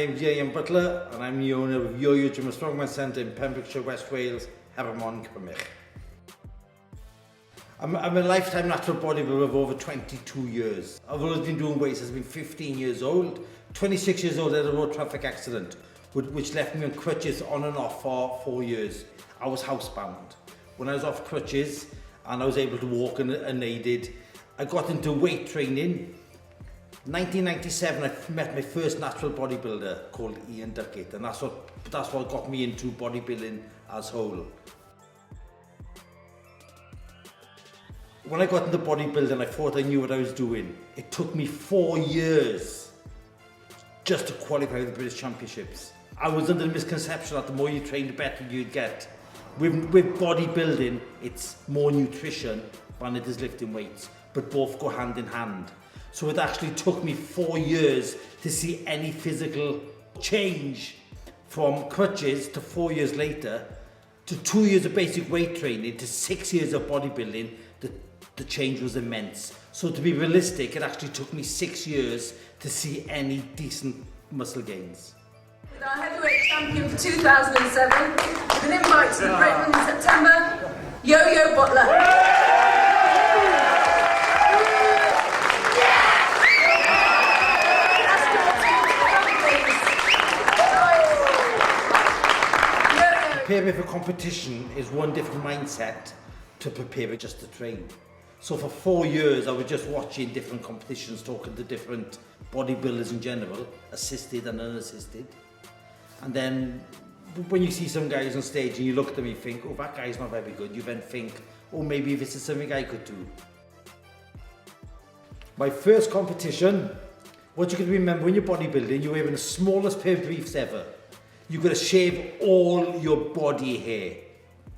name's Ian Butler and I'm the owner of YoYo Gym and Strongman Centre in Pembrokeshire, West Wales, Hermon, Cymych. I'm a lifetime natural bodybuilder of over 22 years. I've always been doing weights. I've been 15 years old. 26 years old, I had a road traffic accident which left me on crutches on and off for 4 years. I was housebound. When I was off crutches and I was able to walk unaided, I got into weight training. 1997, I met my first natural bodybuilder called Ian Duckett, and that's what got me into bodybuilding as whole. When I got into bodybuilding, I thought I knew what I was doing. It took me 4 years just to qualify for the British Championships. I was under the misconception that the more you train, the better you'd get. With bodybuilding, it's more nutrition than it is lifting weights, but both go hand in hand. So it actually took me 4 years to see any physical change from crutches to 4 years later, to 2 years of basic weight training, to 6 years of bodybuilding. The change was immense. So to be realistic, it actually took me 6 years to see any decent muscle gains. With our heavyweight champion for 2007, with an invite to Britain in September, YoYo Butler. Preparing for competition is one different mindset to preparing just to train. So for 4 years I was just watching different competitions, talking to different bodybuilders in general, assisted and unassisted. And then when you see some guys on stage and you look at them and you think, oh, that guy's not very good, you then think, oh, maybe this is something I could do. My first competition, what you can remember when you're bodybuilding, you're wearing the smallest pair of briefs ever. You've got to shave all your body hair.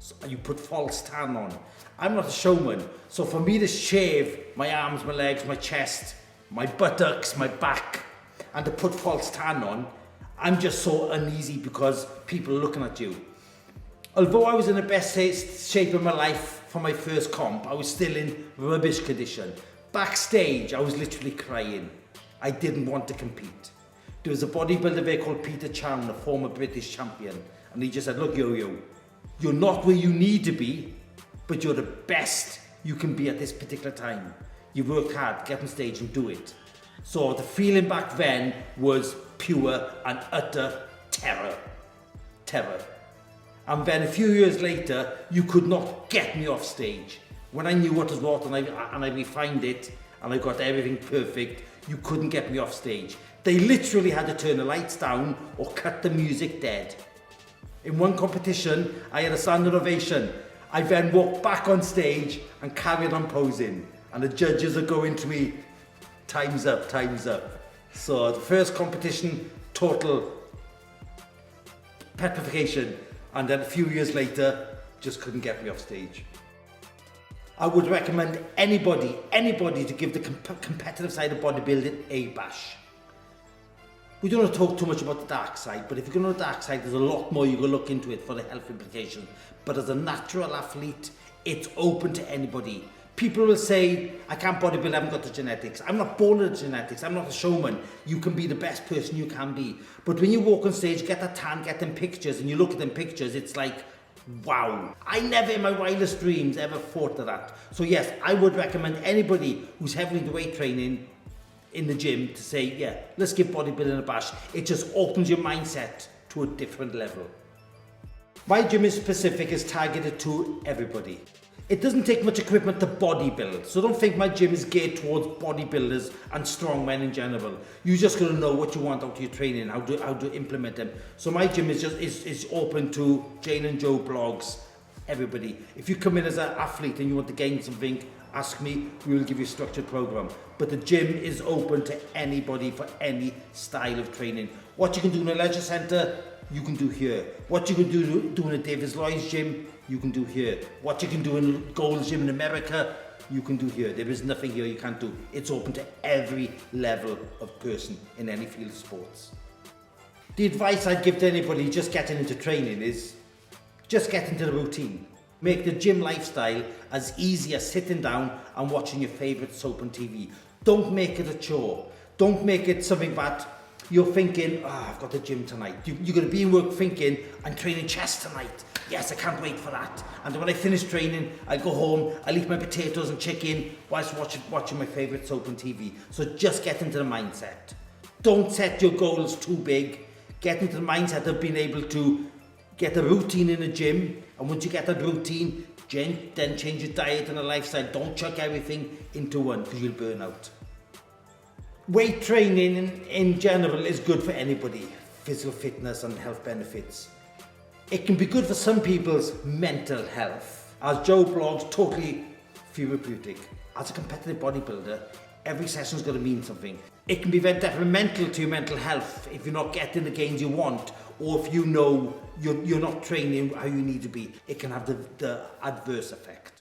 So you put false tan on. I'm not a showman, so for me to shave my arms, my legs, my chest, my buttocks, my back, and to put false tan on, I'm just so uneasy because people are looking at you. Although I was in the best shape of my life for my first comp, I was still in rubbish condition. Backstage, I was literally crying. I didn't want to compete. There was a bodybuilder there called Peter Chown, a former British champion, and he just said, look, YoYo, you're not where you need to be, but you're the best you can be at this particular time. You work hard, get on stage and do it. So the feeling back then was pure and utter terror. Terror. And then a few years later, you could not get me off stage. When I knew what was what and I refined it and I got everything perfect, you couldn't get me off stage. They literally had to turn the lights down or cut the music dead. In one competition, I had a standing ovation. I then walked back on stage and carried on posing. And the judges are going to me, time's up, time's up. So the first competition, total petrification. And then a few years later, just couldn't get me off stage. I would recommend anybody to give the competitive side of bodybuilding a bash. We don't want to talk too much about the dark side, but if you're going to the dark side, there's a lot more you can look into it for the health implications. But as a natural athlete, it's open to anybody. People will say, I can't bodybuild, I haven't got the genetics. I'm not born with the genetics, I'm not a showman. You can be the best person you can be. But when you walk on stage, get that tan, get them pictures, and you look at them pictures, it's like, wow. I never in my wildest dreams ever thought of that. So yes, I would recommend anybody who's heavily into weight training in the gym to say, yeah, let's give bodybuilding a bash. It just opens your mindset to a different level. My gym is specific, is targeted to everybody. It doesn't take much equipment to bodybuild, so don't think my gym is geared towards bodybuilders and strongmen in general. You just got to know what you want out of your training, how to implement them. So my gym is open to Jane and Joe blogs, everybody. If you come in as an athlete and you want to gain something, ask me, we will give you a structured program. But the gym is open to anybody for any style of training. What you can do in a leisure centre, you can do here. What you can do in a David Lloyd's gym, you can do here. What you can do in Gold's Gym in America, you can do here. There is nothing here you can't do. It's open to every level of person in any field of sports. The advice I'd give to anybody just getting into training is just get into the routine. Make the gym lifestyle as easy as sitting down and watching your favourite soap on TV. Don't make it a chore. Don't make it something that you're thinking, I've got the gym tonight. You're going to be in work thinking, I'm training chest tonight. Yes, I can't wait for that. And when I finish training, I go home, I'll eat my potatoes and chicken whilst watching my favourite soap on TV. So just get into the mindset. Don't set your goals too big. Get into the mindset of being able to get a routine in the gym. And once you get that routine, then change your diet and a lifestyle. Don't chuck everything into one because you'll burn out. Weight training in general is good for anybody, physical fitness and health benefits. It can be good for some people's mental health. As Joe blogs, totally therapeutic. As a competitive bodybuilder, every session's got to mean something. It can be very detrimental to your mental health if you're not getting the gains you want, or if you know you're not training how you need to be. It can have the adverse effect.